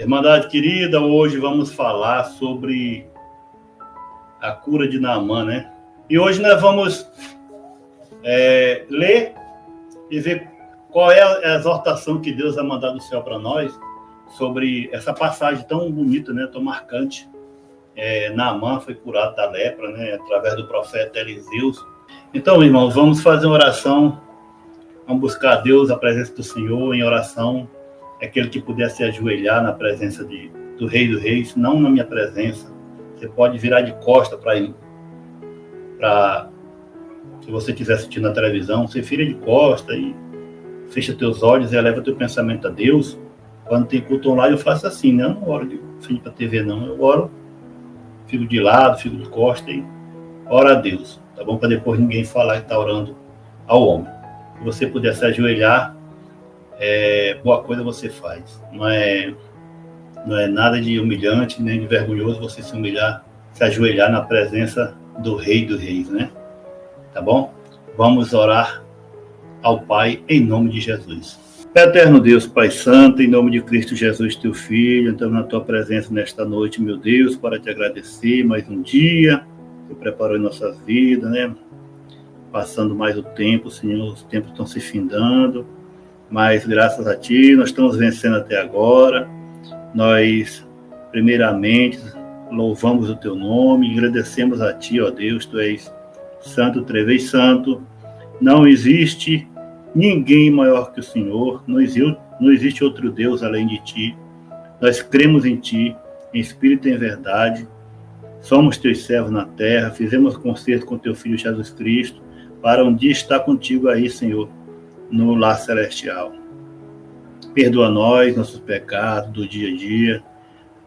Irmandade querida, hoje vamos falar sobre a cura de Naamã, né? E hoje nós vamos ler e ver qual é a exortação que Deus vai mandar do céu para nós sobre essa passagem tão bonita, né? Tão marcante. Naamã foi curado da lepra, né? Através do profeta Eliseus. Então, irmãos, vamos fazer uma oração. Vamos buscar a Deus, a presença do Senhor em oração. Aquele que puder se ajoelhar na presença do Rei dos Reis, não na minha presença. Você pode virar de costa para se você estiver assistindo na televisão, você vira de costa e fecha teus olhos e eleva teu pensamento a Deus. Quando tem culto online, eu faço assim, né? Eu não oro de frente para a TV, não. Eu oro, fico de lado, fico de costa e oro a Deus, tá bom? Para depois ninguém falar que está orando ao homem. Se você puder se ajoelhar, boa coisa você faz. Não é nada de humilhante, nem de vergonhoso você se humilhar, se ajoelhar na presença do Rei dos Reis, né? Tá bom? Vamos orar ao Pai em nome de Jesus. Eterno Deus, Pai Santo, em nome de Cristo Jesus, teu Filho, entramos na tua presença nesta noite, meu Deus, para te agradecer mais um dia que preparou em nossas vidas, né? Passando mais o tempo, Senhor, os tempos estão se findando, mas graças a Ti, nós estamos vencendo até agora. Nós, primeiramente, louvamos o Teu nome, agradecemos a Ti, ó Deus, Tu és santo, três santo. Não existe ninguém maior que o Senhor, não existe outro Deus além de Ti. Nós cremos em Ti, em espírito e em verdade. Somos Teus servos na terra, fizemos concerto com Teu Filho Jesus Cristo, para um dia estar contigo aí, Senhor, no lar celestial. Perdoa nós, nossos pecados do dia a dia.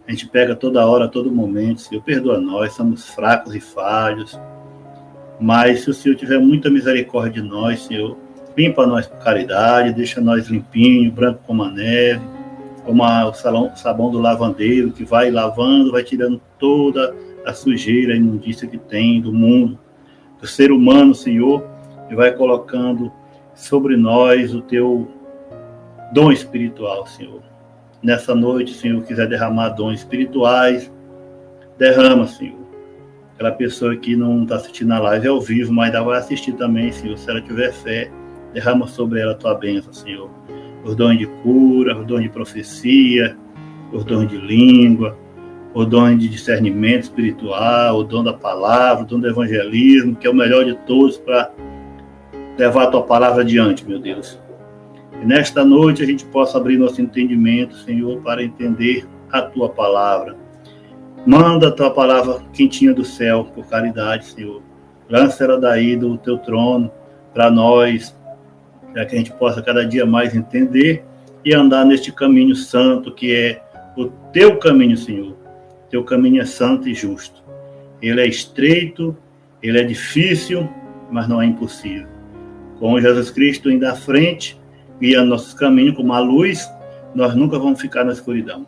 A gente pega toda hora, a todo momento, Senhor. Perdoa nós, somos fracos e falhos. Mas se o Senhor tiver muita misericórdia de nós, Senhor, limpa nós por caridade, deixa nós limpinhos, branco como a neve, como o sabão do lavandeiro, que vai lavando, vai tirando toda a sujeira, a imundícia que tem do mundo, do ser humano, Senhor, e vai colocando sobre nós o teu dom espiritual, Senhor. Nessa noite, Senhor, quiser derramar dons espirituais, derrama, Senhor. Aquela pessoa que não está assistindo a live ao vivo, mas ainda vai assistir também, Senhor, se ela tiver fé, derrama sobre ela a tua bênção, Senhor. Os dons de cura, os dons de profecia, os dons de língua, o dom de discernimento espiritual, o dom da palavra, o dom do evangelismo, que é o melhor de todos para levar a tua palavra adiante, meu Deus. E nesta noite a gente possa abrir nosso entendimento, Senhor, para entender a tua palavra. Manda a tua palavra quentinha do céu, por caridade, Senhor. Lança ela daí do teu trono para nós, para que a gente possa cada dia mais entender e andar neste caminho santo, que é o teu caminho, Senhor. Teu caminho é santo e justo. Ele é estreito, ele é difícil, mas não é impossível. Com Jesus Cristo indo à frente, guiando nossos caminhos como a luz, nós nunca vamos ficar na escuridão.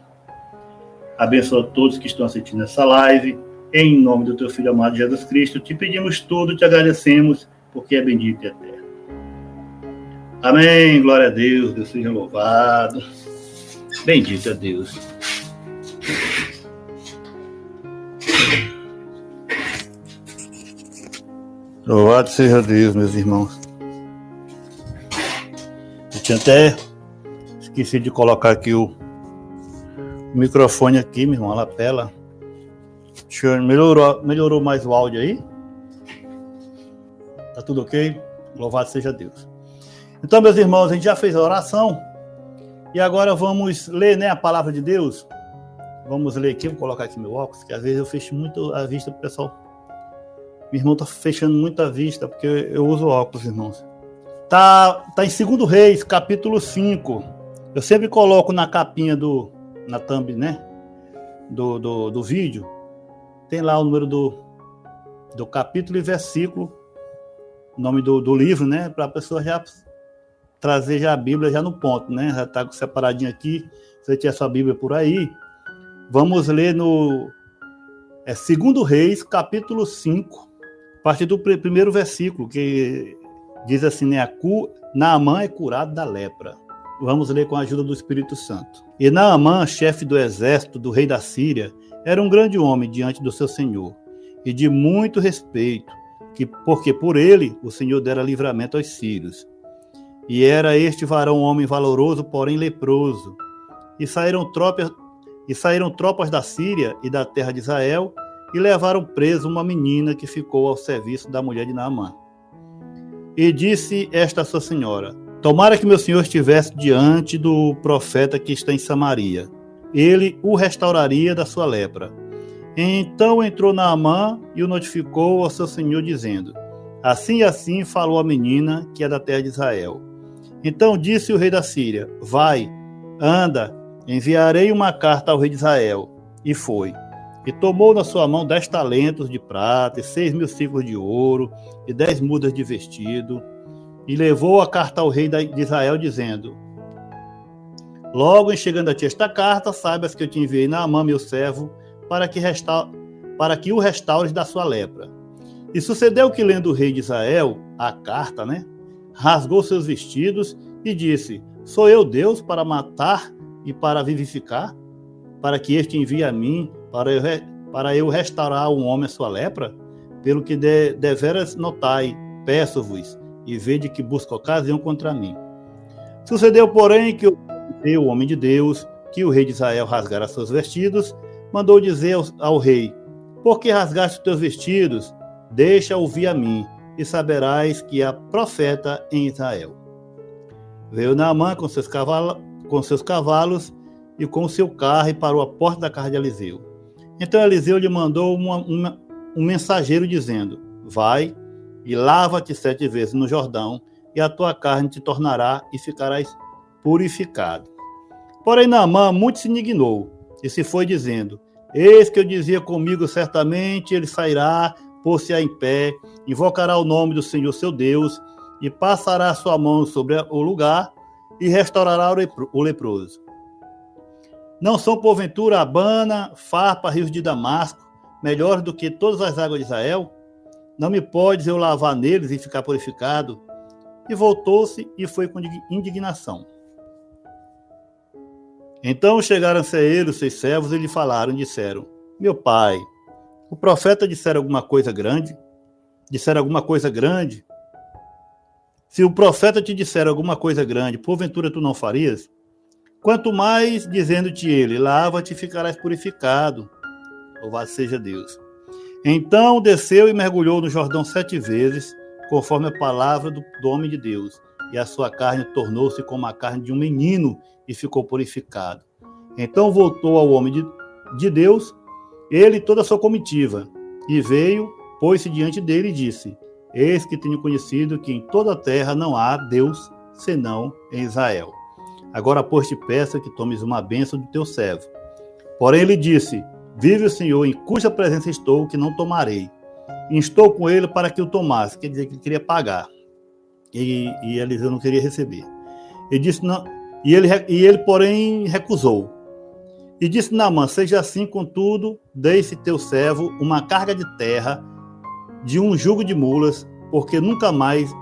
Abençoa todos que estão assistindo essa live. Em nome do teu Filho amado Jesus Cristo, te pedimos tudo, te agradecemos, porque é bendito e eterno. Amém. Glória a Deus. Deus seja louvado. Bendito é Deus. Louvado seja Deus, meus irmãos. Eu tinha até esquecido de colocar aqui o microfone aqui, meu irmão, a lapela. Melhorou mais o áudio aí? Tá tudo ok? Louvado seja Deus. Então, meus irmãos, a gente já fez a oração e agora vamos ler, né, a palavra de Deus. Vamos ler aqui, vou colocar aqui meu óculos, que às vezes eu fecho muito a vista pro pessoal. Meu irmão tá fechando muito a vista, porque eu uso óculos, irmãos. Tá em 2 Reis, capítulo 5. Eu sempre coloco na capinha na thumb, né? Do vídeo. Tem lá o número do capítulo e versículo, o nome do livro, né? Para a pessoa já trazer já a Bíblia já no ponto, né? Já tá separadinho aqui. Se você tiver sua Bíblia por aí, vamos ler no 2 Reis, capítulo 5. A partir do primeiro versículo, que diz assim, né? Naamã é curado da lepra. Vamos ler com a ajuda do Espírito Santo. E Naamã, chefe do exército do rei da Síria, era um grande homem diante do seu senhor, e de muito respeito, porque por ele o Senhor dera livramento aos sírios. E era este varão homem valoroso, porém leproso. E saíram tropas da Síria e da terra de Israel, e levaram preso uma menina que ficou ao serviço da mulher de Naamã. E disse esta sua senhora: tomara que meu senhor estivesse diante do profeta que está em Samaria. Ele o restauraria da sua lepra. Então entrou Naamã e o notificou ao seu senhor, dizendo: assim e assim falou a menina que é da terra de Israel. Então disse o rei da Síria: vai, anda, enviarei uma carta ao rei de Israel. E foi. E tomou na sua mão 10 talentos de prata, e 6.000 ciclos de ouro, e 10 mudas de vestido, e levou a carta ao rei de Israel, dizendo: logo em chegando a ti esta carta, saibas que eu te enviei Naamã, meu servo, para que o restaures da sua lepra. E sucedeu que, lendo o rei de Israel a carta, rasgou seus vestidos e disse: sou eu Deus para matar e para vivificar? Para que este envie a mim, para eu restaurar um homem a sua lepra? Pelo que deveras notai, peço-vos, e vede que busca ocasião contra mim. Sucedeu, porém, que o homem de Deus, que o rei de Israel rasgara seus vestidos, mandou dizer ao rei: por que rasgaste os teus vestidos? Deixa ouvir a mim, e saberás que há profeta em Israel. Veio Naamã com seus cavalos e com o seu carro, e parou à porta da casa de Eliseu. Então Eliseu lhe mandou um mensageiro, dizendo: vai e lava-te 7 vezes no Jordão, e a tua carne te tornará e ficarás purificado. Porém Naamã muito se indignou, e se foi dizendo: eis que eu dizia comigo, certamente ele sairá, pôr-se-á em pé, invocará o nome do Senhor seu Deus, e passará a sua mão sobre o lugar, e restaurará o leproso. Não são porventura Abana, Farpa, rios de Damasco, melhores do que todas as águas de Israel? Não me podes eu lavar neles e ficar purificado? E voltou-se e foi com indignação. Então chegaram-se a ele os seus servos e lhe falaram, disseram: meu pai, o profeta dissera alguma coisa grande? Se o profeta te disser alguma coisa grande, porventura tu não farias? Quanto mais, dizendo-te ele: lava-te e ficarás purificado. Louvado seja Deus. Então desceu e mergulhou no Jordão 7 vezes, conforme a palavra do homem de Deus, e a sua carne tornou-se como a carne de um menino, e ficou purificado. Então voltou ao homem de Deus, ele e toda a sua comitiva, e veio, pôs-se diante dele e disse: eis que tenho conhecido que em toda a terra não há Deus senão em Israel. Agora, pois, te peço que tomes uma bênção do teu servo. Porém ele disse: vive o Senhor, em cuja presença estou, que não tomarei. E estou com ele para que o tomasse. Quer dizer que ele queria pagar. E Eliseu não queria receber. Ele disse: não. E ele, porém, recusou. E disse Naamã: seja assim, contudo, deixe teu servo uma carga de terra de um jugo de mulas, porque nunca mais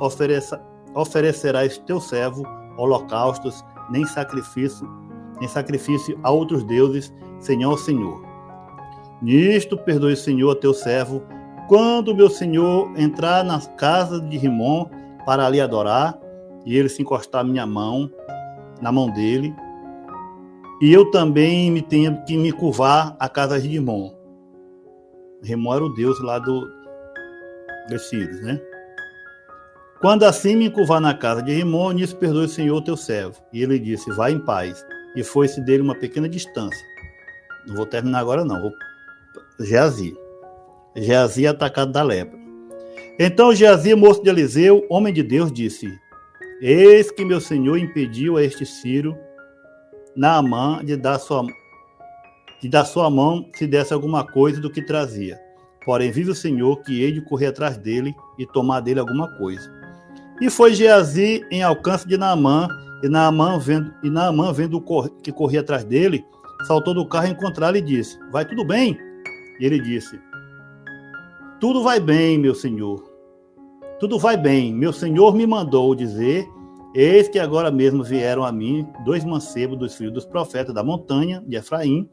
oferecerás teu servo holocaustos, nem sacrifício a outros deuses, senão ao Senhor. Nisto perdoe o Senhor a teu servo, quando meu senhor entrar na casa de Rimom para ali adorar, e ele se encostar na mão dele, e eu também me tenha que me curvar à casa de Rimom. Rimom era o deus lá dos sírios, Quando assim me encurvar na casa de Rimom, nisso perdoe o Senhor teu servo. E ele disse: vai em paz. E foi-se dele uma pequena distância. Não vou terminar agora não. Geazi atacado da lepra. Então Geazi, moço de Eliseu, homem de Deus, disse: eis que meu senhor impediu a este sírio, Naamã, de dar sua mão se desse alguma coisa do que trazia. Porém vive o Senhor que hei de correr atrás dele e tomar dele alguma coisa. E foi Geazi em alcance de Naamã, e Naamã vendo que corria atrás dele, saltou do carro a encontrá-lo e disse: vai tudo bem? E ele disse: tudo vai bem, meu senhor. Tudo vai bem. Meu senhor me mandou dizer: Eis que agora mesmo vieram a mim 2 mancebos dos filhos dos profetas da montanha de Efraim.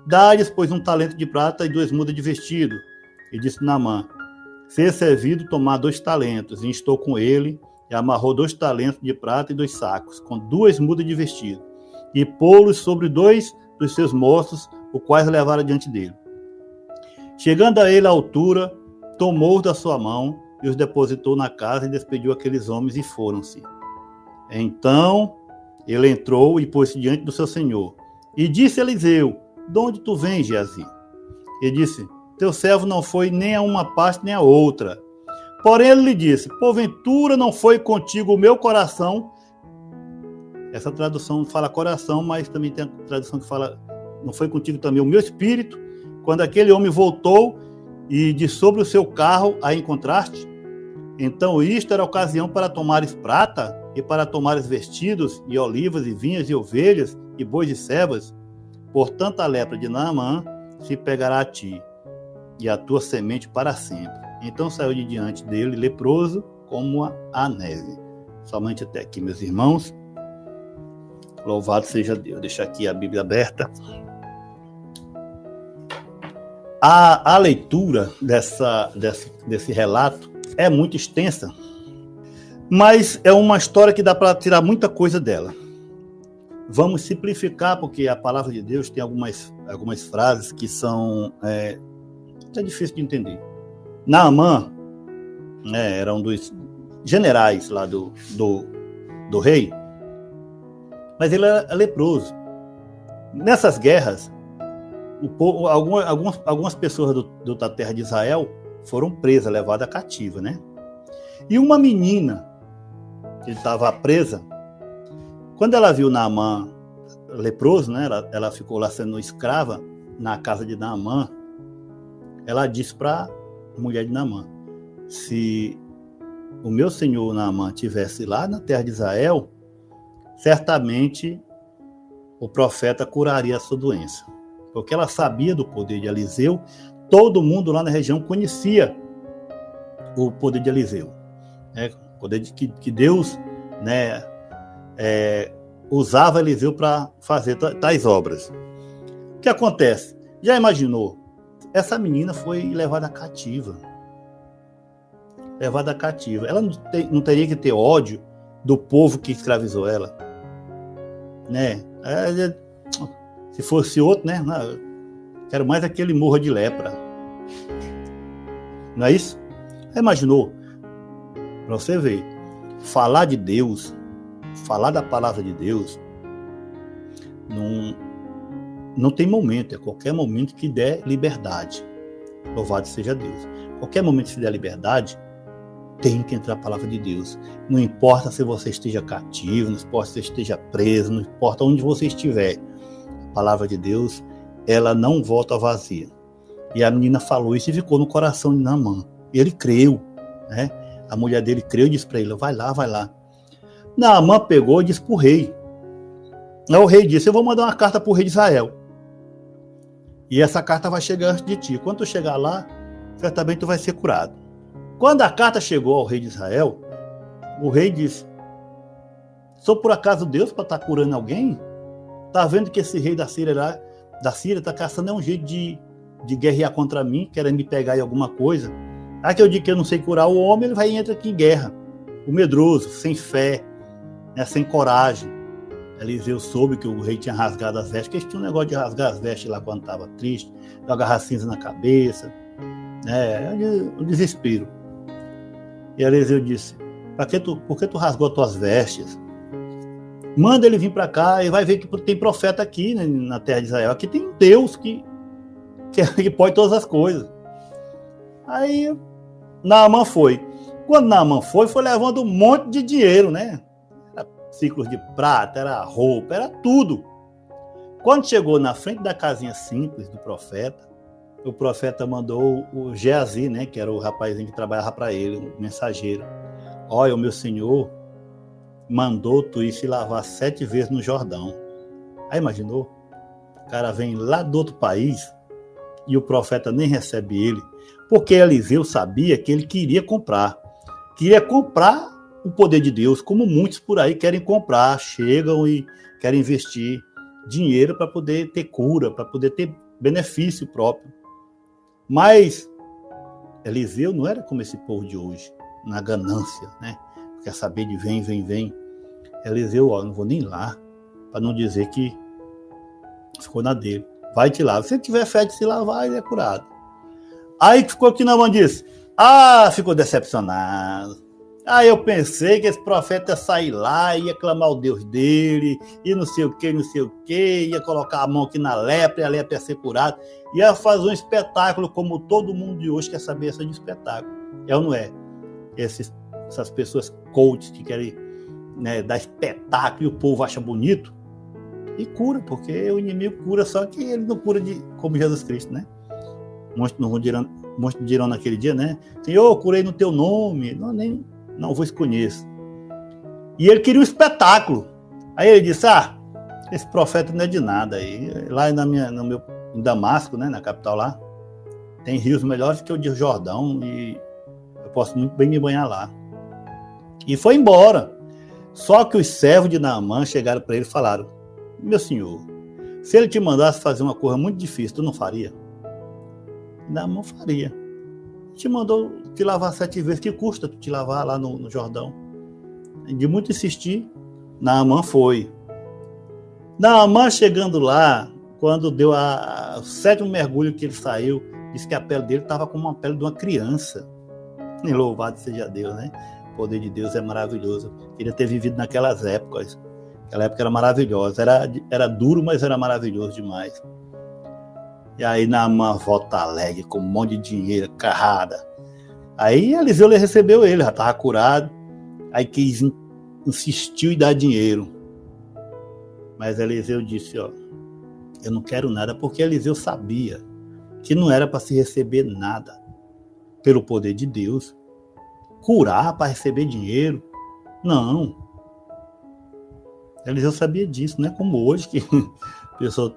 Dá-lhes, pois, 1 talento de prata e 2 mudas de vestido. E disse Naamã: ser servido tomar 2 talentos. E instou com ele, e amarrou 2 talentos de prata e 2 sacos, com 2 mudas de vestido, e pô-los sobre 2 dos seus moços, os quais levaram diante dele. Chegando a ele à altura, tomou-os da sua mão, e os depositou na casa, e despediu aqueles homens, e foram-se. Então ele entrou e pôs-se diante do seu senhor. E disse Eliseu: de onde tu vens, Geazi? E disse: teu servo não foi nem a uma parte nem a outra. Porém ele lhe disse: porventura não foi contigo o meu coração. Essa tradução fala coração, mas também tem a tradução que fala: não foi contigo também o meu espírito, quando aquele homem voltou e de sobre o seu carro a encontraste? Então isto era ocasião para tomares prata, e para tomares vestidos, e olivas, e vinhas, e ovelhas, e bois e servas? Portanto a lepra de Naamã se pegará a ti, e a tua semente para sempre. Então saiu de diante dele, leproso como a neve. Somente até aqui, meus irmãos. Louvado seja Deus. Deixa aqui a Bíblia aberta. A leitura desse relato é muito extensa, mas é uma história que dá para tirar muita coisa dela. Vamos simplificar, porque a palavra de Deus tem algumas frases que são é difícil de entender. Naamã era um dos generais lá do rei, mas ele era leproso. Nessas guerras, algumas pessoas da terra de Israel foram presas, levadas cativa, né? E uma menina que estava presa, quando ela viu Naamã leproso, né? Ela ficou lá sendo escrava na casa de Naamã. Ela disse para a mulher de Naamã: se o meu senhor Naamã estivesse lá na terra de Israel, certamente o profeta curaria a sua doença. Porque ela sabia do poder de Eliseu, todo mundo lá na região conhecia o poder de Eliseu. O poder que Deus, né, usava Eliseu para fazer tais obras. O que acontece? Já imaginou? Essa menina foi levada cativa. Levada cativa. Ela não teria que ter ódio do povo que escravizou ela, né? Se fosse outro, né? Quero mais aquele morra de lepra. Não é isso? Imaginou? Para você ver, falar de Deus, falar da palavra de Deus, não tem momento, é qualquer momento que der liberdade. Louvado seja Deus. Qualquer momento que se der liberdade, tem que entrar a palavra de Deus. Não importa se você esteja cativo, não importa se você esteja preso, não importa onde você estiver. A palavra de Deus, ela não volta vazia. E a menina falou isso e ficou no coração de Naamã. Ele creu, né? A mulher dele creu e disse para ele: vai lá, vai lá. Naamã pegou e disse para o rei. O rei disse: eu vou mandar uma carta para o rei de Israel. E essa carta vai chegar antes de ti. Quando tu chegar lá, certamente tu vai ser curado. Quando a carta chegou ao rei de Israel, o rei disse: sou por acaso Deus para estar curando alguém? Tá vendo que esse rei da Síria está caçando um jeito de guerrear contra mim, querendo me pegar em alguma coisa. Aí que eu digo que eu não sei curar o homem, ele vai e entra aqui em guerra. O medroso, sem fé, né, sem coragem. Eliseu soube que o rei tinha rasgado as vestes, porque eles tinham um negócio de rasgar as vestes lá quando estava triste, jogar cinza na cabeça, o desespero. E Eliseu disse: por que tu rasgou as tuas vestes? Manda ele vir para cá e vai ver que tem profeta aqui, né, na terra de Israel. Aqui tem um Deus que pode todas as coisas. Aí Naamã foi. Quando Naamã foi levando um monte de dinheiro, né? Era ciclos de prata, era roupa, era tudo. Quando chegou na frente da casinha simples do profeta, o profeta mandou o Geazi, né, que era o rapazinho que trabalhava para ele, o mensageiro: olha, o meu senhor mandou tu ir se lavar 7 vezes no Jordão. Aí imaginou? O cara vem lá do outro país e o profeta nem recebe ele, porque Eliseu sabia que ele queria comprar o poder de Deus, como muitos por aí querem comprar, chegam e querem investir dinheiro para poder ter cura, para poder ter benefício próprio. Mas Eliseu não era como esse povo de hoje, na ganância, né? Quer saber de vem, vem, vem. Eliseu, não vou nem lá, para não dizer que ficou na dele. Vai te lavar. Se ele tiver fé de se lavar, ele é curado. Aí ficou aqui na mão disso. Ficou decepcionado. Eu pensei que esse profeta ia sair lá, ia clamar o Deus dele, e não sei o que, ia colocar a mão aqui na lepra, e a lepra ia ser curada, ia fazer um espetáculo como todo mundo de hoje quer saber essa de espetáculo. É ou não é? Essas pessoas coaches que querem, né, dar espetáculo e o povo acha bonito, e cura, porque o inimigo cura, só que ele não cura como Jesus Cristo, né? Muitos dirão naquele dia, né? Senhor, curei no teu nome. Não vos conheço. E ele queria um espetáculo. Aí ele disse, esse profeta não é de nada. Aí, lá em Damasco, né, na capital lá, tem rios melhores que o de Jordão, e eu posso muito bem me banhar lá. E foi embora. Só que os servos de Naamã chegaram para ele e falaram, meu senhor, se ele te mandasse fazer uma coisa muito difícil, tu não faria? Naamã faria. Te mandou te lavar 7 vezes, que custa tu te lavar lá no Jordão? De muito insistir, Naamã foi. Naamã chegando lá, quando deu o 7º mergulho que ele saiu, disse que a pele dele estava como a pele de uma criança. E louvado seja Deus, né? O poder de Deus é maravilhoso. Queria ter vivido naquelas épocas. Aquela época era maravilhosa. Era duro, mas era maravilhoso demais. E aí Naamã volta alegre, com um monte de dinheiro, carrada. Aí Eliseu recebeu ele, já estava curado. Aí insistiu em dar dinheiro. Mas Eliseu disse, eu não quero nada, porque Eliseu sabia que não era para se receber nada pelo poder de Deus. Curar para receber dinheiro? Não. Eliseu sabia disso, não é como hoje, que a pessoa,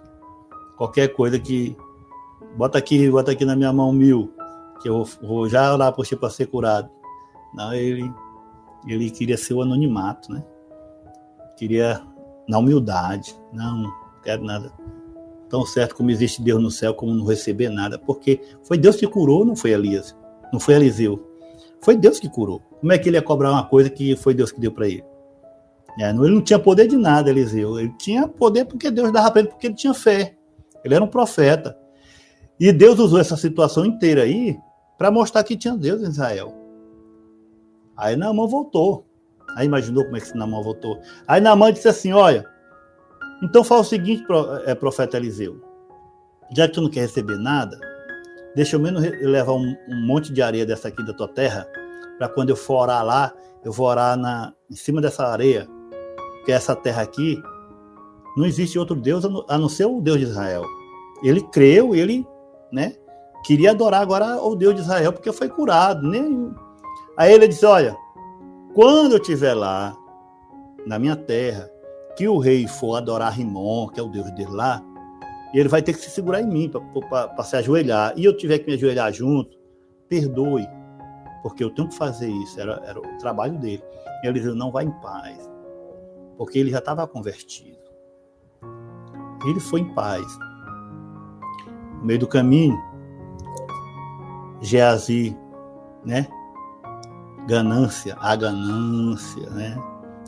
qualquer coisa que bota aqui na minha mão 1.000, que eu vou já orar por ti para ser curado. Não, ele queria ser o anonimato, né? Queria na humildade. Não quero nada. Tão certo como existe Deus no céu, como não receber nada. Porque foi Deus que curou, não foi Elias. Não foi Eliseu. Foi Deus que curou. Como é que ele ia cobrar uma coisa que foi Deus que deu para ele? Ele não tinha poder de nada, Eliseu. Ele tinha poder porque Deus dava para ele, porque ele tinha fé. Ele era um profeta. E Deus usou essa situação inteira aí para mostrar que tinha Deus em Israel. Aí Naamã voltou. Aí imaginou como é que esse Naamã voltou? Aí Naamã disse assim, olha, então fala o seguinte, profeta Eliseu, já que tu não quer receber nada, deixa eu menos levar um monte de areia dessa aqui da tua terra, para quando eu for orar lá, eu vou orar em cima dessa areia, porque essa terra aqui, não existe outro Deus a não ser o Deus de Israel. Ele creu, ele, né, queria adorar agora o Deus de Israel, porque foi curado. Aí ele disse, olha, quando eu estiver lá, na minha terra, que o rei for adorar Rimon, que é o Deus dele lá, ele vai ter que se segurar em mim para se ajoelhar. E eu tiver que me ajoelhar junto, perdoe, porque eu tenho que fazer isso. Era o trabalho dele. E ele disse, não, vai em paz, porque ele já estava convertido. Ele foi em paz. No meio do caminho, Geazi, né? A ganância, né?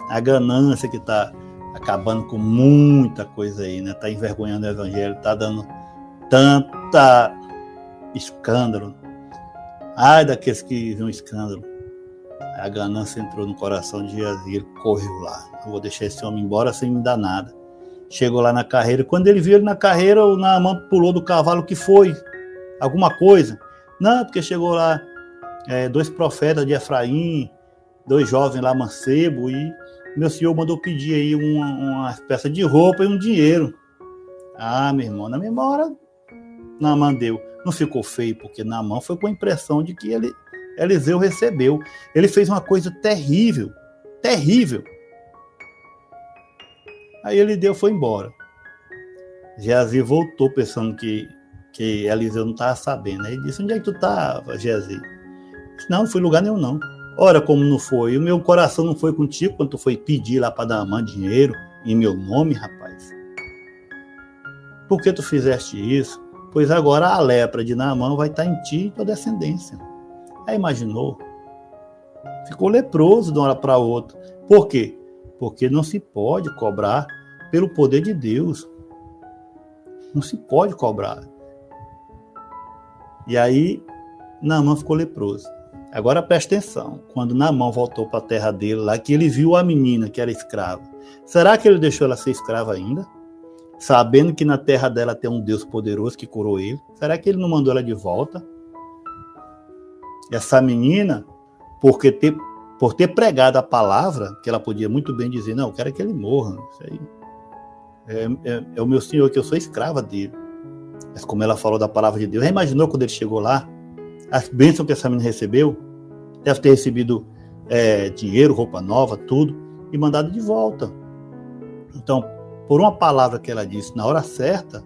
A ganância que está acabando com muita coisa aí, né? Está envergonhando o evangelho, está dando tanta escândalo. Ai daqueles que viram escândalo. A ganância entrou no coração de Geazi, ele correu lá. Não vou deixar esse homem embora sem me dar nada. Chegou lá na carreira. Quando ele viu ele na carreira, o Naamã pulou do cavalo. O que foi? Alguma coisa? Não, porque chegou lá 2 profetas de Efraim, 2 jovens lá mancebo, e meu senhor mandou pedir aí uma peça de roupa e um dinheiro. Meu irmão, na mesma hora Naamã deu. Não ficou feio, porque Naamã foi com a impressão de que Eliseu recebeu. Ele fez uma coisa terrível, terrível. Aí ele deu, foi embora. Geazi voltou pensando que Eliseu não estava sabendo. Aí disse, onde é que tu estava, Geazi? Disse, não fui em lugar nenhum, não. Ora, como não foi? O meu coração não foi contigo quando tu foi pedir lá para Naamã dinheiro em meu nome, rapaz? Por que tu fizeste isso? Pois agora a lepra de Naamã vai estar em ti e tua descendência. Aí imaginou? Ficou leproso de uma hora para outra. Por quê? Porque não se pode cobrar pelo poder de Deus. Não se pode cobrar. E aí, Naamã ficou leproso. Agora presta atenção. Quando Naamã voltou para a terra dele, lá que ele viu a menina que era escrava, será que ele deixou ela ser escrava ainda? Sabendo que na terra dela tem um Deus poderoso que curou ele. Será que ele não mandou ela de volta? Essa menina, por ter pregado a palavra, que ela podia muito bem dizer, não, eu quero que ele morra. Isso aí é o meu senhor, que eu sou escrava dele. Mas como ela falou da palavra de Deus, já imaginou quando ele chegou lá? As bênçãos que essa menina recebeu? Deve ter recebido dinheiro, roupa nova, tudo, e mandado de volta. Então, por uma palavra que ela disse na hora certa,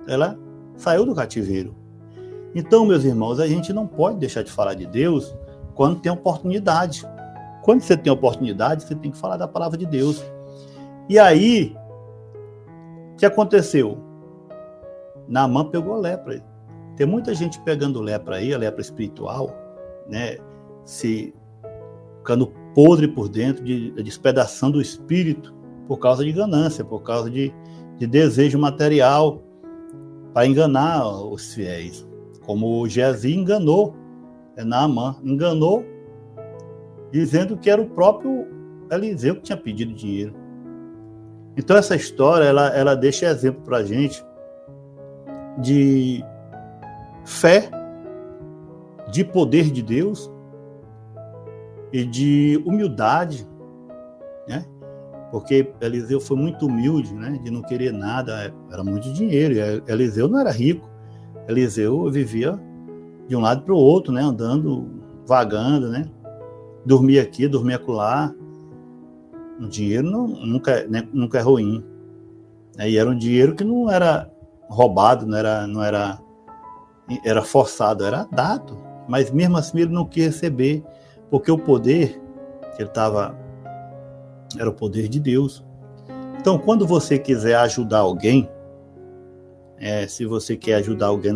ela saiu do cativeiro. Então, meus irmãos, a gente não pode deixar de falar de Deus quando tem oportunidade. Quando você tem oportunidade, você tem que falar da palavra de Deus. E aí, o que aconteceu? Naamã pegou lepra. Tem muita gente pegando lepra aí, a lepra espiritual, né? Se ficando podre por dentro, despedaçando o espírito por causa de ganância, por causa de desejo material, para enganar os fiéis. Como Geazi enganou Naamã, enganou dizendo que era o próprio Eliseu que tinha pedido dinheiro. Então essa história, ela deixa exemplo para a gente de fé, de poder de Deus e de humildade, né? Porque Eliseu foi muito humilde, né? De não querer nada, era muito dinheiro. Eliseu não era rico, Eliseu vivia de um lado para o outro, né? Andando, vagando, né? Dormia aqui, dormia acolá. O dinheiro nunca é ruim. E era um dinheiro que não era roubado, não era forçado, era dado. Mas mesmo assim ele não quis receber, porque o poder que ele estava era o poder de Deus. Então, quando você quiser ajudar alguém, se você quer ajudar alguém,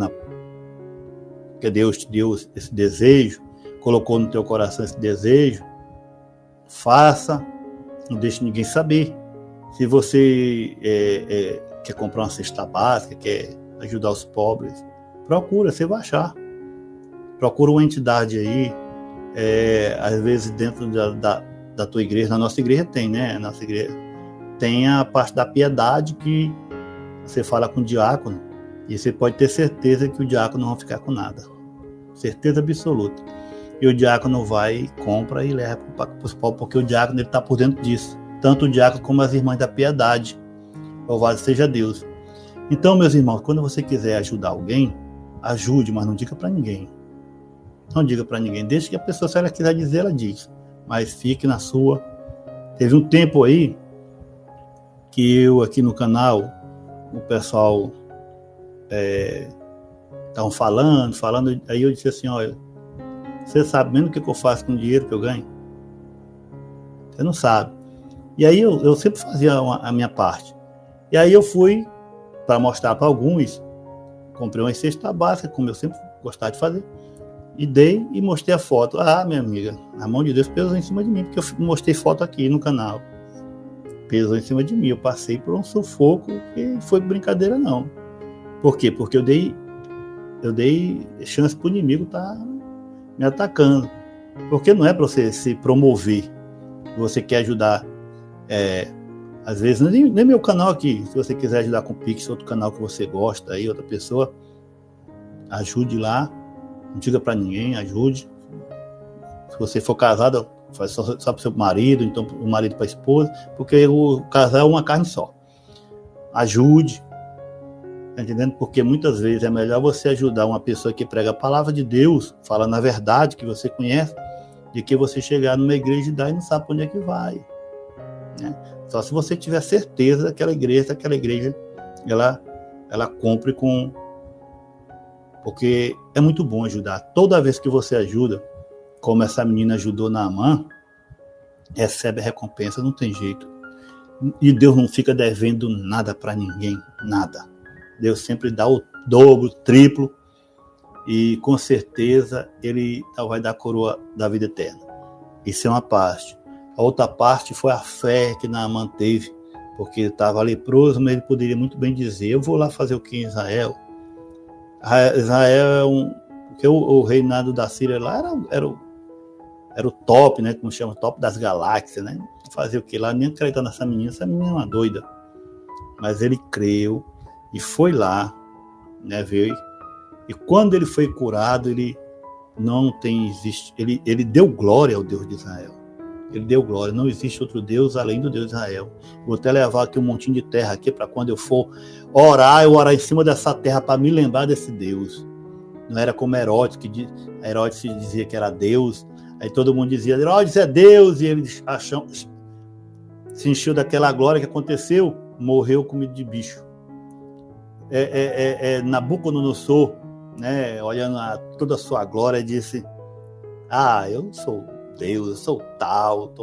porque Deus te deu esse desejo, colocou no teu coração esse desejo, faça, não deixe ninguém saber. Se você quer comprar uma cesta básica, quer ajudar os pobres, procura, você vai achar. Procura uma entidade aí, às vezes dentro da tua igreja, na nossa igreja tem, né? Nossa igreja tem a parte da piedade que você fala com o diácono e você pode ter certeza que o diácono não vai ficar com nada. Certeza absoluta. E o diácono vai, compra e leva para os pobres, porque o diácono está por dentro disso. Tanto o diácono como as irmãs da piedade. Louvado seja Deus. Então, meus irmãos, quando você quiser ajudar alguém, ajude, mas não diga para ninguém. Não diga para ninguém. Deixe que a pessoa, se ela quiser dizer, ela diz. Mas fique na sua. Teve um tempo aí que eu aqui no canal, o pessoal estavam falando, aí eu disse assim, olha, você sabe mesmo o que eu faço com o dinheiro que eu ganho? Você não sabe. E aí eu sempre fazia a minha parte. E aí eu fui para mostrar para alguns, comprei uma cesta básica, como eu sempre gostava de fazer, e dei e mostrei a foto. Ah, minha amiga, a mão de Deus pesou em cima de mim, porque eu mostrei foto aqui no canal. Pesou em cima de mim, eu passei por um sufoco que não foi brincadeira não. Por quê? Porque eu dei chance para o inimigo estar me atacando. Porque não é para você se promover, você quer ajudar, às vezes, nem meu canal aqui, se você quiser ajudar com o Pix, outro canal que você gosta, aí, outra pessoa, ajude lá, não diga para ninguém, ajude. Se você for casado, faz só para o seu marido, então o marido para a esposa, porque o casal é uma carne só. Ajude, tá entendendo? Porque muitas vezes é melhor você ajudar uma pessoa que prega a palavra de Deus, fala na verdade, que você conhece, de que você chegar numa igreja e dar e não sabe para onde é que vai, né? Só se você tiver certeza que aquela igreja ela cumpre porque é muito bom ajudar. Toda vez que você ajuda, como essa menina ajudou Naamã, recebe a recompensa, não tem jeito. E Deus não fica devendo nada para ninguém, nada. Deus sempre dá o dobro, o triplo, e com certeza Ele vai dar a coroa da vida eterna. Isso é uma parte. A outra parte foi a fé que Naamã teve, porque ele estava leproso, mas ele poderia muito bem dizer, eu vou lá fazer o que em Israel? Israel porque o reinado da Síria lá era o top, né? Como chama, top das galáxias, né? Fazer o que lá? Nem acreditar nessa menina é uma doida. Mas ele creu e foi lá, né? Veio. E quando ele foi curado, ele deu glória ao Deus de Israel. Ele deu glória. Não existe outro Deus além do Deus de Israel. Vou até levar aqui um montinho de terra aqui para quando eu for orar, eu orar em cima dessa terra para me lembrar desse Deus. Não era como Herodes, que Herodes se dizia que era Deus. Aí todo mundo dizia, Herodes é Deus. E ele se encheu daquela glória que aconteceu, morreu comido de bicho. Nabucodonosor, né, olhando toda a sua glória, disse, eu sou Deus, eu sou tal,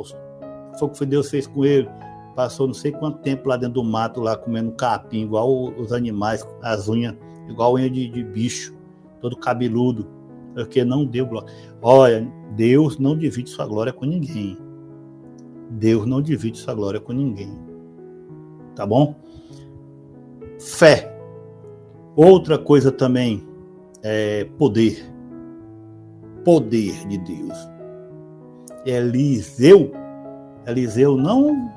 foi o que Deus fez com ele. Passou não sei quanto tempo lá dentro do mato, lá comendo capim, igual os animais, as unhas, igual unha de bicho, todo cabeludo, porque não deu glória. Olha, Deus não divide sua glória com ninguém. Deus não divide sua glória com ninguém. Tá bom? Fé. Outra coisa também é poder. Poder de Deus. Eliseu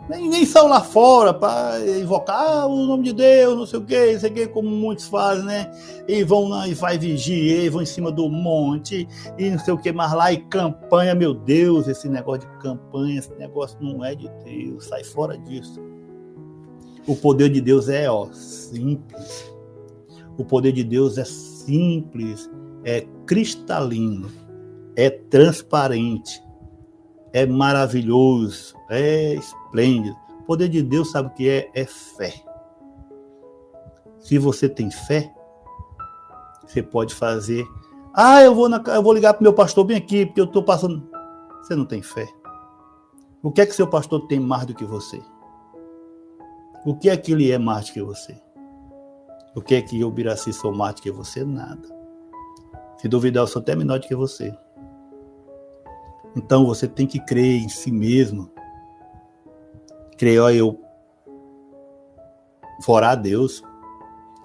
nem saiu lá fora para invocar o nome de Deus, não sei o que, como muitos fazem, né? E vão lá e vai vigiar, e vão em cima do monte, e não sei o que mais lá, e campanha, meu Deus, esse negócio de campanha, esse negócio não é de Deus, sai fora disso. O poder de Deus é simples. O poder de Deus é simples, é cristalino, é transparente, é maravilhoso, é esplêndido. O poder de Deus, sabe o que é? É fé. Se você tem fé, você pode fazer. Eu vou ligar para o meu pastor bem aqui, porque eu estou passando. Você não tem fé. O que é que seu pastor tem mais do que você? O que é que ele é mais do que você? O que é que eu, Biraci, sou mais do que você? Nada. Se duvidar, eu sou até menor do que você. Então você tem que crer em si mesmo. Crer, eu vou orar a Deus.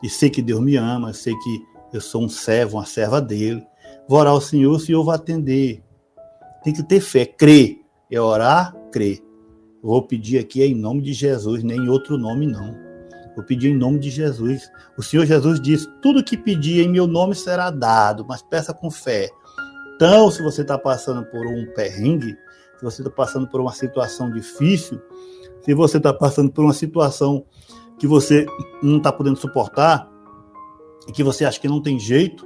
E sei que Deus me ama, sei que eu sou um servo, uma serva dele. Vou orar ao Senhor, o Senhor vai atender. Tem que ter fé, crer. É orar, crer. Vou pedir aqui em nome de Jesus, nem em outro nome não. Vou pedir em nome de Jesus. O Senhor Jesus disse, tudo que pedir em meu nome será dado, mas peça com fé. Então, se você está passando por um perrengue, se você está passando por uma situação difícil, se você está passando por uma situação que você não está podendo suportar, e que você acha que não tem jeito,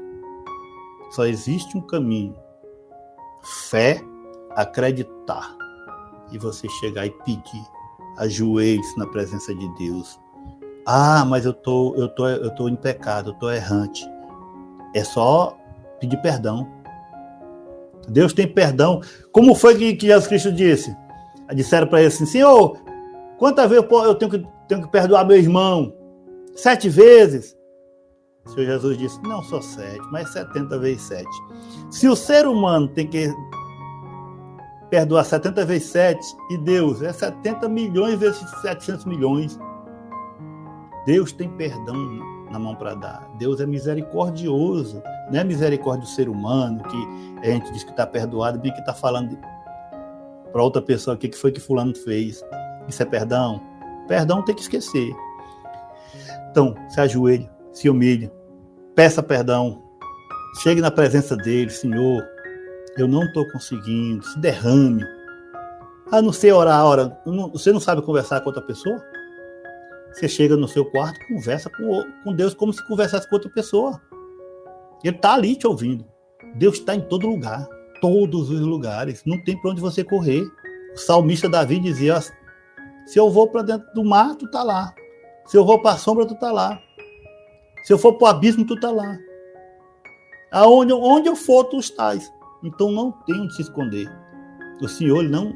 só existe um caminho. Fé, acreditar. E você chegar e pedir. Ajoelhe-se na presença de Deus. Mas eu tô em pecado, eu tô errante. É só pedir perdão. Deus tem perdão. Como foi que Jesus Cristo disse? Disseram para ele assim, Senhor, quantas vezes eu tenho que perdoar meu irmão? 7 vezes? O Senhor Jesus disse, não só 7, mas 70 vezes 7. Se o ser humano tem que perdoar 70 vezes 7, e Deus é 70 milhões vezes 700 milhões. Deus tem perdão na mão para dar. Deus é misericordioso. Não é misericórdia do ser humano, que a gente diz que está perdoado, bem que está falando para outra pessoa o que foi que fulano fez. Isso é perdão? Perdão tem que esquecer. Então, se ajoelhe, se humilhe, peça perdão, chegue na presença dele, Senhor, eu não estou conseguindo, se derrame. Não sei orar, você não sabe conversar com outra pessoa? Você chega no seu quarto, conversa com Deus como se conversasse com outra pessoa. Ele está ali te ouvindo. Deus está em todo lugar, todos os lugares. Não tem para onde você correr. O salmista Davi dizia, se eu vou para dentro do mar, tu está lá. Se eu vou para a sombra, tu está lá. Se eu for para o abismo, tu está lá. Onde eu for, tu estás. Então não tem onde se esconder. O Senhor, ele não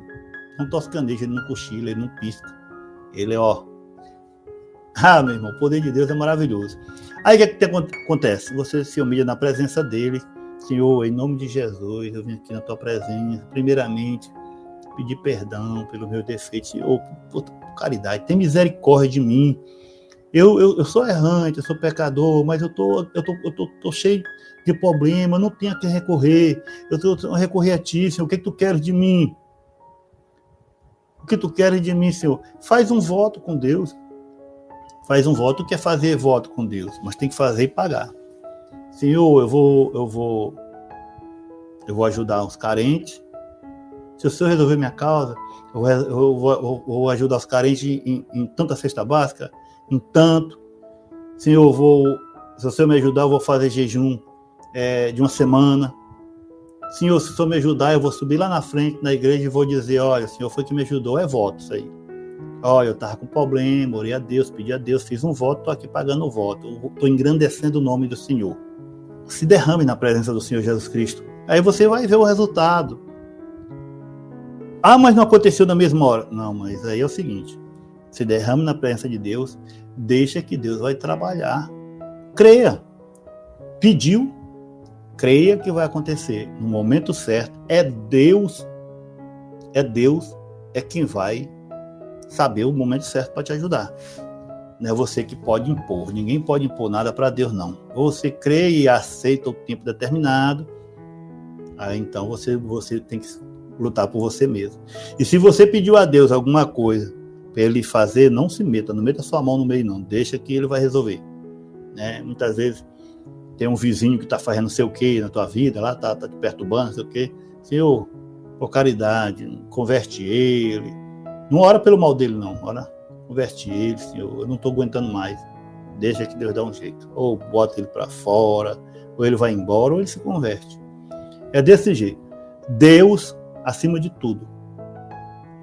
toscaneja, ele não cochila, ele não pisca. Ele é, meu irmão, o poder de Deus é maravilhoso. Aí o que acontece? Você se humilha na presença dele. Senhor, em nome de Jesus, eu vim aqui na tua presença, primeiramente, pedir perdão pelo meu defeito. Senhor, por caridade, tem misericórdia de mim. Eu sou errante, eu sou pecador, mas eu tô cheio de problema, não tenho a quem recorrer. Eu tô recorrer a ti, Senhor. O que tu queres de mim? O que tu queres de mim, Senhor? Faz um voto com Deus. Faz um voto, quer fazer voto com Deus, mas tem que fazer e pagar. Senhor, eu vou ajudar os carentes. Se o Senhor resolver minha causa, eu vou ajudar os carentes em tanta cesta básica, em tanto. Senhor, se o Senhor me ajudar, eu vou fazer jejum de uma semana. Senhor, se o Senhor me ajudar, eu vou subir lá na frente na igreja e vou dizer, olha, o Senhor foi que me ajudou, é voto isso aí. Olha, eu estava com problema, orei a Deus, pedi a Deus, fiz um voto, estou aqui pagando o voto, estou engrandecendo o nome do Senhor. Se derrame na presença do Senhor Jesus Cristo. Aí você vai ver o resultado. Ah, mas não aconteceu na mesma hora. Não, mas aí é o seguinte, se derrame na presença de Deus, deixa que Deus vai trabalhar. Creia. Pediu, creia que vai acontecer. No momento certo, é Deus quem vai saber o momento certo para te ajudar. Não é você que pode impor. Ninguém pode impor nada para Deus, não. Ou você crê e aceita o tempo determinado, aí então você tem que lutar por você mesmo. E se você pediu a Deus alguma coisa para ele fazer, não se meta, não meta sua mão no meio, não. Deixa que ele vai resolver. Né? Muitas vezes tem um vizinho que está fazendo não sei o que na tua vida, lá tá te perturbando, não sei o que. Senhor, por caridade, converte ele. Não ora pelo mal dele, não. Ora, converte ele, Senhor. Eu não estou aguentando mais. Deixa que Deus dá um jeito. Ou bota ele para fora, ou ele vai embora, ou ele se converte. É desse jeito. Deus acima de tudo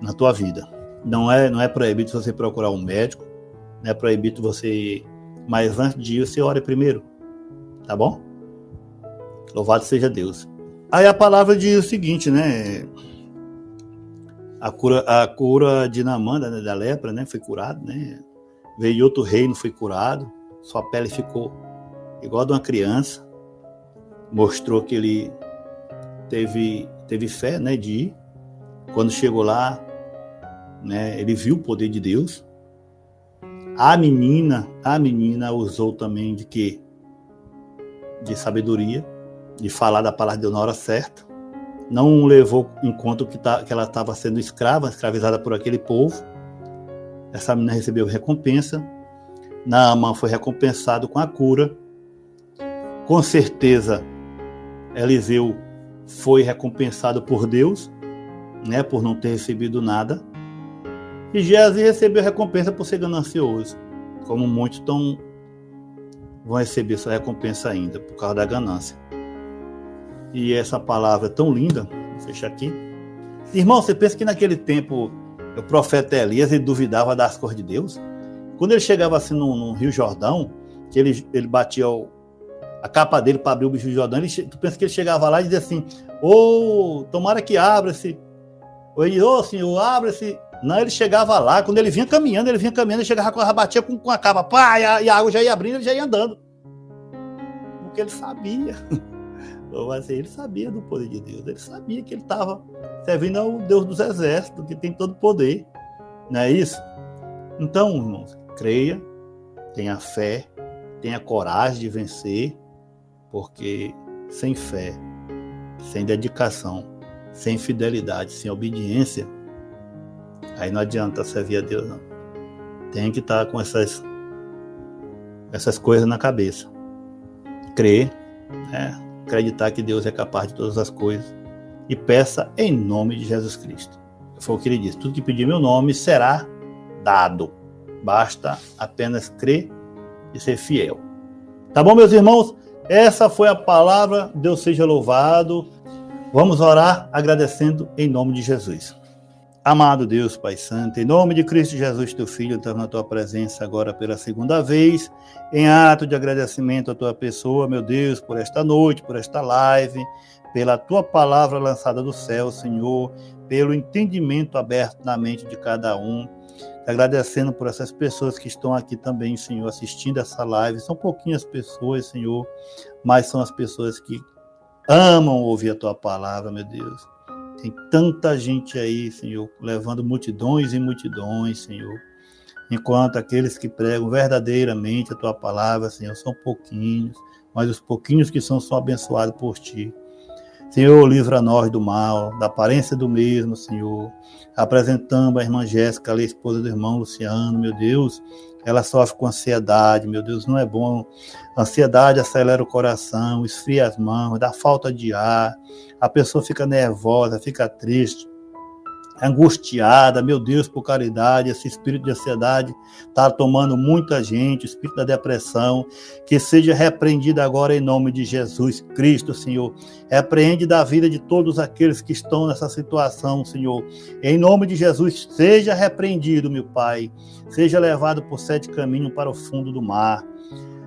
na tua vida. Não é proibido você procurar um médico, não é proibido você... Mas antes de ir, você ore primeiro. Tá bom? Louvado seja Deus. Aí a palavra diz o seguinte, né? A cura de Naamã, né, da lepra, né, foi curado, né? Veio outro reino, foi curado. Sua pele ficou igual a de uma criança. Mostrou que ele teve fé, né, de ir. Quando chegou lá, né, ele viu o poder de Deus. A menina usou também de quê? De sabedoria, de falar da palavra de Deus na hora certa. Não levou em conta que ela estava sendo escravizada por aquele povo. Essa menina recebeu recompensa. Naamã foi recompensado com a cura. Com certeza, Eliseu foi recompensado por Deus, né, por não ter recebido nada. E Geazi recebeu recompensa por ser ganancioso, como muitos vão receber sua recompensa ainda, por causa da ganância. E essa palavra é tão linda, vou fechar aqui. Irmão, você pensa que naquele tempo o profeta Elias ele duvidava das coisas de Deus? Quando ele chegava assim no Rio Jordão, que ele batia a capa dele para abrir o Rio Jordão, tu pensa que ele chegava lá e dizia assim, tomara que abra-se. Ou Senhor, abra-se. Não, ele chegava lá, quando ele vinha caminhando, ele chegava, batia com a capa, pá, e a água já ia abrindo, ele já ia andando. Porque ele sabia. Ele sabia do poder de Deus, ele sabia que ele estava servindo ao Deus dos exércitos, que tem todo o poder. Não é isso? Então, irmãos, creia, tenha fé, tenha coragem de vencer, porque sem fé, sem dedicação, sem fidelidade, sem obediência, aí não adianta servir a Deus, não. Tem que estar com essas coisas na cabeça. Crer, né? Acreditar que Deus é capaz de todas as coisas. E peça em nome de Jesus Cristo. Foi o que ele disse. Tudo que pedir em meu nome será dado. Basta apenas crer e ser fiel. Tá bom, meus irmãos? Essa foi a palavra. Deus seja louvado. Vamos orar agradecendo em nome de Jesus. Amado Deus, Pai Santo, em nome de Cristo Jesus, teu Filho, estamos na tua presença agora pela segunda vez, em ato de agradecimento à tua pessoa, meu Deus, por esta noite, por esta live, pela tua palavra lançada do céu, Senhor, pelo entendimento aberto na mente de cada um. Agradecendo por essas pessoas que estão aqui também, Senhor, assistindo essa live. São pouquinhas pessoas, Senhor, mas são as pessoas que amam ouvir a tua palavra, meu Deus. Tem tanta gente aí, Senhor, levando multidões e multidões, Senhor. Enquanto aqueles que pregam verdadeiramente a tua palavra, Senhor, são pouquinhos, mas os pouquinhos que são abençoados por ti. Senhor, livra-nós do mal, da aparência do mesmo, Senhor. Apresentando a irmã Jéssica, a esposa do irmão Luciano, meu Deus, ela sofre com ansiedade, meu Deus, não é bom. A ansiedade acelera o coração, esfria as mãos, dá falta de ar, a pessoa fica nervosa, fica triste, angustiada, meu Deus, por caridade, esse espírito de ansiedade está tomando muita gente, o espírito da depressão, que seja repreendido agora em nome de Jesus Cristo, Senhor. Repreende da vida de todos aqueles que estão nessa situação, Senhor. Em nome de Jesus, seja repreendido, meu Pai. Seja levado por 7 caminhos para o fundo do mar.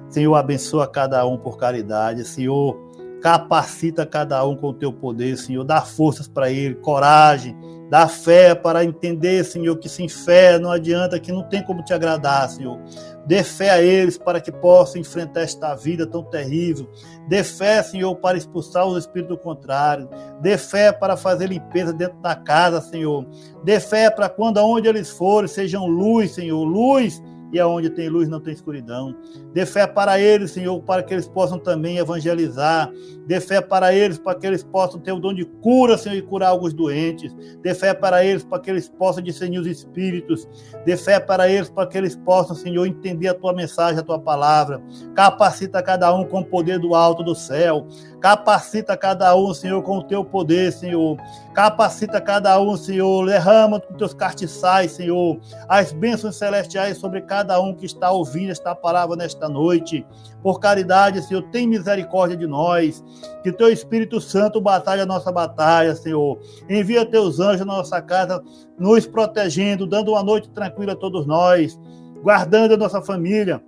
Senhor, abençoa cada um por caridade, Senhor. Capacita cada um com o teu poder, Senhor. Dá forças para ele, coragem, dá fé para entender, Senhor, que sem fé não adianta, que não tem como te agradar, Senhor. Dê fé a eles para que possam enfrentar esta vida tão terrível. Dê fé, Senhor, para expulsar os espíritos contrários. Dê fé para fazer limpeza dentro da casa, Senhor. Dê fé para quando aonde eles forem, sejam luz, Senhor, luz. E aonde tem luz não tem escuridão. Dê fé para eles, Senhor, para que eles possam também evangelizar. Dê fé para eles, para que eles possam ter o dom de cura, Senhor, e curar alguns doentes. Dê fé para eles, para que eles possam discernir os espíritos. Dê fé para eles, para que eles possam, Senhor, entender a tua mensagem, a tua palavra. Capacita cada um com o poder do alto do céu. Capacita cada um, Senhor, com o teu poder, Senhor. Capacita cada um, Senhor. Derrama com teus castiçais, Senhor, as bênçãos celestiais sobre cada um que está ouvindo esta palavra nesta noite. Por caridade, Senhor, tem misericórdia de nós. Que teu Espírito Santo batalhe a nossa batalha, Senhor. Envia teus anjos na nossa casa, nos protegendo, dando uma noite tranquila a todos nós, guardando a nossa família,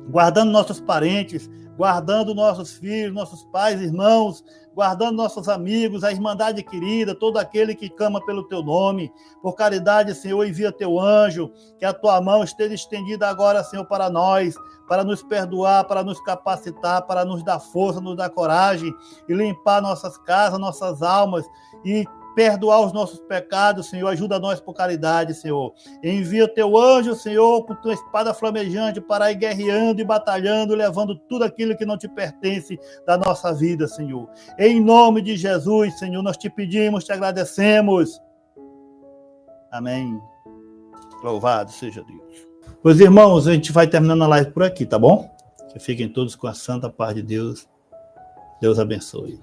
guardando nossos parentes, guardando nossos filhos, nossos pais, irmãos, guardando nossos amigos, a Irmandade querida, todo aquele que clama pelo teu nome. Por caridade, Senhor, envia teu anjo, que a tua mão esteja estendida agora, Senhor, para nós, para nos perdoar, para nos capacitar, para nos dar força, nos dar coragem e limpar nossas casas, nossas almas e perdoar os nossos pecados, Senhor. Ajuda nós por caridade, Senhor. Envia o teu anjo, Senhor, com tua espada flamejante para ir guerreando e batalhando, levando tudo aquilo que não te pertence da nossa vida, Senhor. Em nome de Jesus, Senhor, nós te pedimos, te agradecemos. Amém. Louvado seja Deus. Pois, irmãos, a gente vai terminando a live por aqui, tá bom? Que fiquem todos com a santa paz de Deus. Deus abençoe.